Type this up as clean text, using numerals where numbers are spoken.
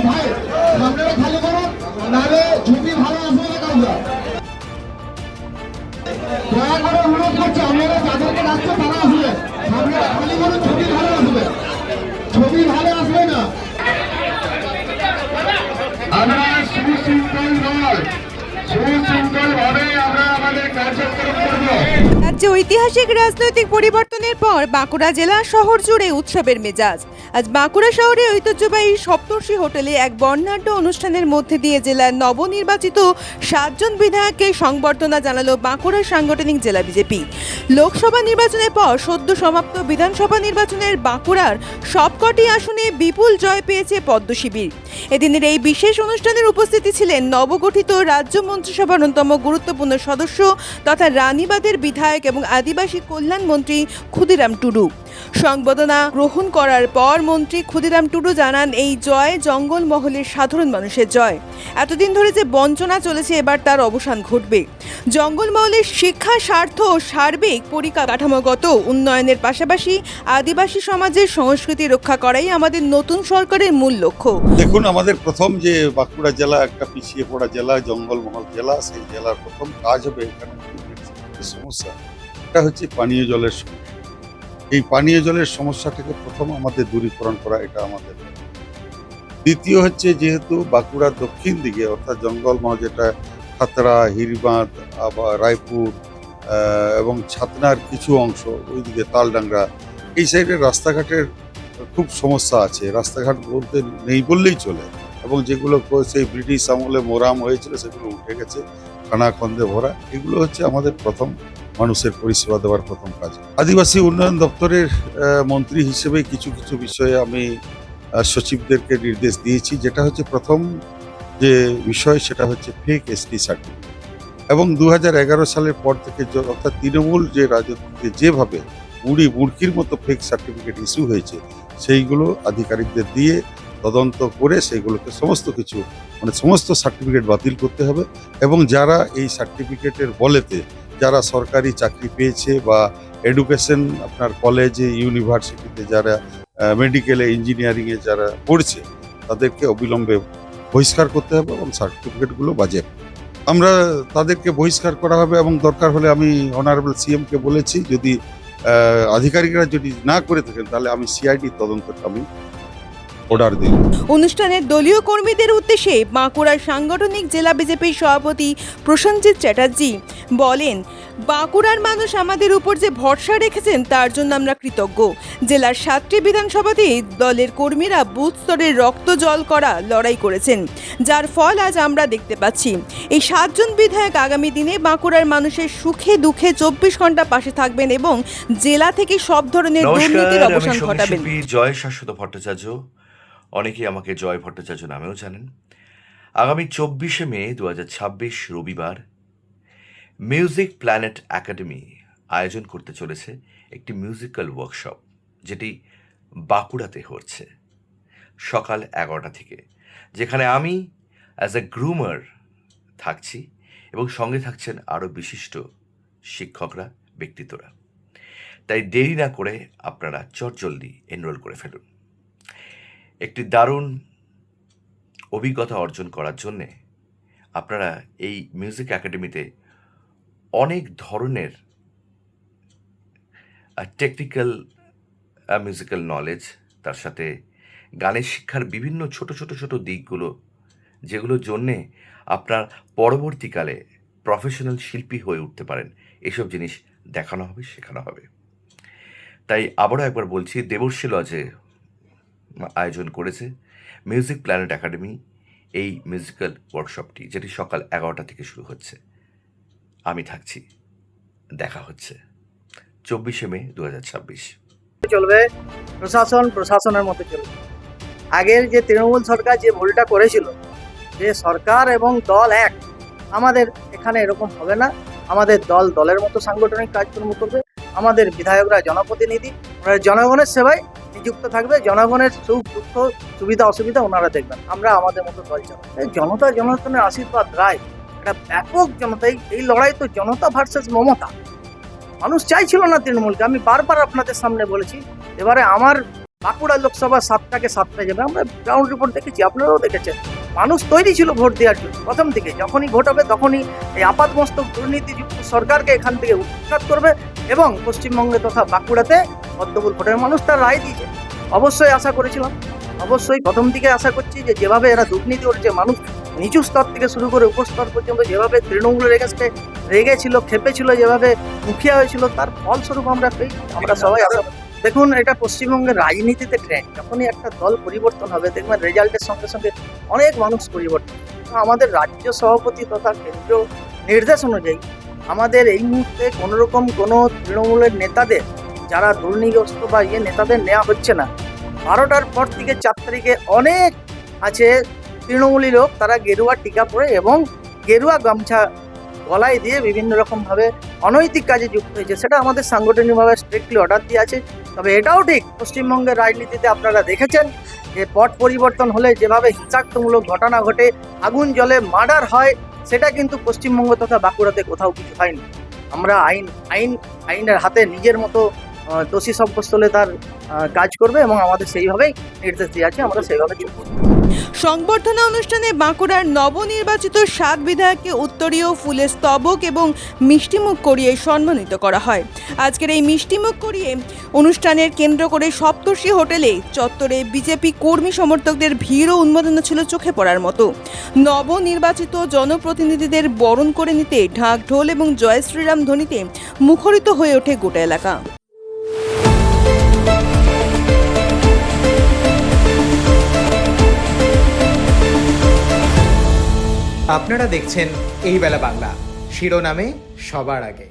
ভাই আপনারা খালি করুন, নাহলে ছবি ভালো আসবে না কাউকে। দয়া করে অনুরোধ করছি, আপনারা যাদেরকে ডাকছে তারা আসবে, আপনারা খালি করুন, ছবি ভালো আসবে, ছবি ভালো আসবে না। আমরা সুশৃঙ্খল ভাবে আমরা আমাদের কার্যক্রম করব। রাজ্যে ঐতিহাসিক রাজনৈতিক পরিবর্তনের পর বাঁকুড়া জেলা শহর জুড়ে উৎসবের মেজাজ। আজ বাঁকুড়া শহরে ঐতিহ্যবাহী সপ্তর্ষি হোটেলে এক বর্ণাঢ্য অনুষ্ঠানের মধ্যে দিয়ে জেলার নবনির্বাচিত 7 জন বিধায়ককে সংবর্ধনা জানালো বাঁকুড়া সাংগঠনিক জেলা বিজেপি। লোকসভা নির্বাচনের পর সদ্য সমাপ্ত বিধানসভা নির্বাচনের বাঁকুড়ার সবকটি আসনে বিপুল জয় পেয়েছে পদ্ম শিবির। এদিনের এই বিশেষ অনুষ্ঠানের উপস্থিতি ছিলেন নবগঠিত রাজ্য মন্ত্রিসভার অন্যতম গুরুত্বপূর্ণ সদস্য তথা রানীবাঁধের বিধায়ক এবং আদিবাসী কল্যাণ মন্ত্রী ক্ষুদিরাম টুডু। সংবর্ধনা গ্রহণ করার পর মন্ত্রী ক্ষুদিরাম টুডু জানান, এই জয় জঙ্গলমহলের সাধারণ মানুষের জয়। এতদিন ধরে যে বঞ্চনা চলেছে এবার তার অবসান ঘটবে। জঙ্গলমহলের শিক্ষা, স্বার্থ ও সার্বিক পরিকাঠামোগত উন্নয়নের পাশাপাশি আদিবাসী সমাজের সংস্কৃতি রক্ষা করাই আমাদের নতুন সরকারের মূল লক্ষ্য। দেখুন, আমাদের প্রথম যে বাঁকুড়া জেলা একটা পিছিয়ে পড়া জেলা, জঙ্গলমহল জেলা, সেই জেলার প্রথম কাজ হবে এখানে সমস্যা, এটা হচ্ছে পানীয় জলের সমস্যা। এই পানীয় জলের সমস্যাটাকে প্রথম আমাদের দূরীকরণ করা, এটা আমাদের। দ্বিতীয় হচ্ছে, যেহেতু বাঁকুড়ার দক্ষিণ দিকে অর্থাৎ জঙ্গলমহল, যেটা খাতড়া, হিরবাঁধ, আবার রায়পুর এবং ছাতনার কিছু অংশ, ওইদিকে তালডাংরা, এই সাইডের রাস্তাঘাটের খুব সমস্যা আছে। রাস্তাঘাট বলতে নেই বললেই চলে, এবং যেগুলো সেই ব্রিটিশ আমলে মোরাম হয়েছিল সেগুলো উঠে গেছে, খানাখন্দে ভরা। এগুলো হচ্ছে আমাদের প্রথম মানুষের পরিষেবা দেওয়ার প্রথম কাজ। আদিবাসী উন্নয়ন দপ্তরের মন্ত্রী হিসেবে কিছু কিছু বিষয়ে আমি সচিবদেরকে নির্দেশ দিয়েছি। যেটা হচ্ছে প্রথম যে বিষয়, সেটা হচ্ছে ফেক এসটি সার্টিফিকেট। এবং 2011 সালের পর থেকে অর্থাৎ তৃণমূল যে রাজনীতিতে যেভাবে মুড়কির মতো ফেক সার্টিফিকেট ইস্যু হয়েছে, সেইগুলো আধিকারিকদের দিয়ে তদন্ত করে সেইগুলোকে সমস্ত কিছু সমস্ত সার্টিফিকেট বাতিল করতে হবে। এবং যারা এই সার্টিফিকেটের বলেতে যারা সরকারি চাকরি পেয়েছে বা এডুকেশন, আপনার কলেজে, ইউনিভার্সিটিতে যারা মেডিকেলে, ইঞ্জিনিয়ারিংয়ে যারা পড়ছে, তাদেরকে অবিলম্বে বহিষ্কার করতে হবে এবং সার্টিফিকেটগুলো বাজেয়াপ্ত। আমরা তাদেরকে বহিষ্কার করা হবে এবং দরকার হলে আমি অনারেবল সিএমকে বলেছি, যদি আধিকারিকরা যদি না করে থাকেন তাহলে আমি সিআইডি তদন্তটা আমি অর্ডার দিই। অনুষ্ঠানের দলীয় কর্মীদের উদ্দেশ্যে বাঁকুড়ার সাংগঠনিক জেলা বিজেপির সভাপতি প্রসেনজিৎ চ্যাটার্জি বলেন, বাঁকুড়ার মানুষ আমাদের উপর যে ভরসা রেখেছেন তার জন্য আমরা কৃতজ্ঞ। জেলার 7টি বিধানসভাতে দলের কর্মীরা বুথ স্তরে রক্ত জল করা লড়াই করেছেন, যার ফল আজ আমরা দেখতে পাচ্ছি। এই 7 জন বিধায়ক আগামী দিনে বাঁকুড়ার মানুষের সুখে দুঃখে 24 ঘন্টা পাশে থাকবেন এবং জেলা থেকে সব ধরনের দুর্নীতির অবসান ঘটাবেন। জয় শাশ্বত ভট্টাচার্য, অনেকেই আমাকে জয় ভট্টাচার্য নামেও জানেন। আগামী 24শে মে 2026 রবিবার মিউজিক প্ল্যানেট একাডেমি আয়োজন করতে চলেছে একটি মিউজিক্যাল ওয়ার্কশপ, যেটি বাঁকুড়াতে হচ্ছে সকাল 11টা থেকে, যেখানে আমি অ্যাজ এ গ্রুমার থাকছি এবং সঙ্গে থাকছেন আরও বিশিষ্ট শিক্ষকরা, ব্যক্তিত্বরা। তাই দেরি না করে আপনারা চটজলদি এনরোল করে ফেলুন। একটি দারুণ অভিজ্ঞতা অর্জন করার জন্যে আপনারা এই মিউজিক একাডেমিতে অনেক ধরনের টেকনিক্যাল মিউজিক্যাল নলেজ, তার সাথে গানের শিক্ষার বিভিন্ন ছোট ছোট ছোট দিকগুলো, যেগুলোর জন্যে আপনার পরবর্তীকালে প্রফেশনাল শিল্পী হয়ে উঠতে পারেন, এসব জিনিস দেখানো হবে, শেখানো হবে। তাই আবারও একবার বলছি, দেবর্ষী লজে আয়োজন করেছে মিউজিক প্ল্যানেট একাডেমি এই মিউজিক্যাল ওয়ার্কশপটি, যেটি সকাল 11টা থেকে শুরু হচ্ছে। আমি থাকছি, দেখা হচ্ছে 24শে মে 2026। চলবে প্রশাসনের মতো চলবে। আগের যে তৃণমূল সরকার যে ভুলটা করেছিল, যে সরকার এবং দল এক, আমাদের এখানে এরকম হবে না। আমাদের দল দলের মতো সাংগঠনিক কাজকর্ম করবে। আমাদের বিধায়করা জনপ্রতিনিধি, ওনারা জনগণের সেবায় নিযুক্ত থাকবে। জনগণের সুখ দুঃখ, সুবিধা অসুবিধা ওনারা দেখবেন। আমরা আমাদের মতো দল চালাবো। জনতা জনার্দনের আশীর্বাদ রায়, একটা ব্যাপক জনতা। এই লড়াই তো জনতা ভার্সেস মমতা। মানুষ চাইছিল না তৃণমূলকে। আমি বারবার আপনাদের সামনে বলেছি, এবারে আমার বাঁকুড়া লোকসভা 7টাকে 7টা যাবে, আমরা গ্রাউন্ড রিপোর্ট দেখেছি, আপনারাও দেখেছেন। মানুষ তৈরি ছিল ভোট দেওয়ার জন্য প্রথম থেকে, যখনই ভোট হবে তখনই এই আপাতমস্তক দুর্নীতিযুক্ত সরকারকে এখান থেকে উৎখাত করবে এবং পশ্চিমবঙ্গে তথা বাঁকুড়াতে পদ্মফুল ভোটের মানুষ তার রায় দিয়েছে। অবশ্যই আশা করেছিলাম, অবশ্যই প্রথম থেকে আশা করছি যে যেভাবে এরা দুর্নীতি করেছে, মানুষ নিচু স্তর থেকে শুরু করে উপস্তর পর্যন্ত যেভাবে তৃণমূলের রেগেছিল, খেপেছিল, যেভাবে মুখিয়া হয়েছিল, তার ফলস্বরূপ আমরা পেয়েছি। আমরা সবাই আশা দেখুন, এটা পশ্চিমবঙ্গের রাজনীতিতে ট্রেন্ড। যখনই একটা দল পরিবর্তন হবে দেখবেন রেজাল্টের সঙ্গে সঙ্গে অনেক মানুষ পরিবর্তন। আমাদের রাজ্য সভাপতি তথা কেন্দ্রীয় নির্দেশ অনুযায়ী আমাদের এই মুহূর্তে কোনোরকম কোনো তৃণমূলের নেতাদের, যারা দুর্নীতিগ্রস্ত বা নেতাদের নেওয়া হচ্ছে না। 12টার পর থেকে 4 তারিখে অনেক আছে তৃণমূলী লোক, তারা গেরুয়া টিকা পরে এবং গেরুয়া গামছা গলায় দিয়ে বিভিন্ন রকমভাবে অনৈতিক কাজে যুক্ত হয়েছে। সেটা আমাদের সাংগঠনিকভাবে স্ট্রিক্টলি অর্ডার দিয়ে আছে। তবে এটাও ঠিক, পশ্চিমবঙ্গের রাজনীতিতে আপনারা দেখেছেন যে পট পরিবর্তন হলে যেভাবে হিংসাত্মমূলক ঘটনা ঘটে, আগুন জ্বলে, মার্ডার হয়, সেটা কিন্তু পশ্চিমবঙ্গ তথা বাঁকুড়াতে কোথাও কিছু হয়নি। আমরা আইনের হাতে নিজের মতো দোষী সাব্যস্ত হলে তার কাজ করবে এবং আমাদের সেইভাবেই নির্দেশ দিয়ে আছে, আমরা সেইভাবে চলব। সংবর্ধনা অনুষ্ঠানে বাঁকুড়ার নবনির্বাচিত 7 বিধায়ককে উত্তরীয় ফুলের স্তবক এবং মিষ্টিমুখ করিয়ে সম্মানিত করা হয়। আজকের এই মিষ্টিমুখ করিয়ে অনুষ্ঠানের কেন্দ্র করে সপ্তর্ষি হোটেলে চত্বরে বিজেপি কর্মী সমর্থকদের ভিড় ও উন্মাদনা ছিল চোখে পড়ার মতো। নবনির্বাচিত জনপ্রতিনিধিদের বরণ করে নিতে ঢাক ঢোল এবং জয় শ্রীরাম ধ্বনিতে মুখরিত হয়ে ওঠে গোটা এলাকা। আপনারা দেখছেন এই বেলা বাংলা, শিরোনামে সবার আগে।